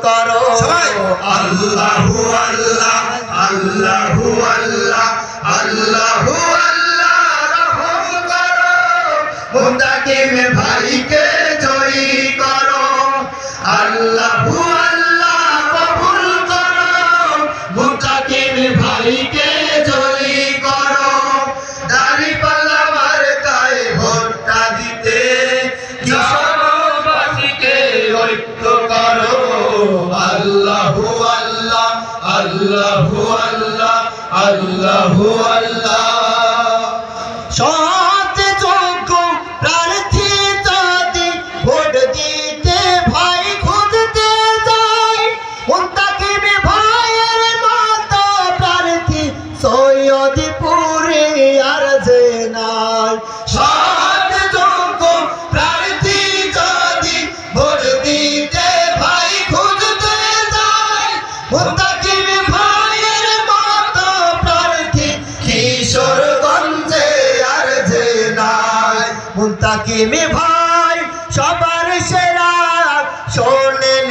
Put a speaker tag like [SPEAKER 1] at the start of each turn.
[SPEAKER 1] করো।
[SPEAKER 2] আল্লাহু আল্লাহ আল্লাহু আল্লাহ আল্লাহু আল্লাহ রহম করো, মুত্তাকিম ভাইকে জয়ী করো। আল্লাহু আল্লাহ কবুল করো, মুত্তাকিম ভাইকে জয়ী করো। দাড়িপাল্লা মার্কায় ভোটটা দিতে কিশোরবাসীকে ঐক্য করো। আল্লাহু আল্লাহ আল্লাহু আল্লাহ আল্লাহু আল্লাহ।
[SPEAKER 1] সৎ যোগ্য প্রার্থী যদি ভোট দিতে ভাই খুঁজতে যায়, মুত্তাকিম ভাইয়ের মতো প্রার্থী সৈয়দপুরে আর যে নাই।
[SPEAKER 2] সৎ যোগ্য প্রার্থী যদি ভোট দিতে ভাই খুঁজতে যায়,
[SPEAKER 1] মুত্তাকিম ভাইয়ের মতো প্রার্থী
[SPEAKER 2] কিশোরগঞ্জে আর যে নাই।
[SPEAKER 1] মুত্তাকিম ভাই সবার সেরা, শোনেন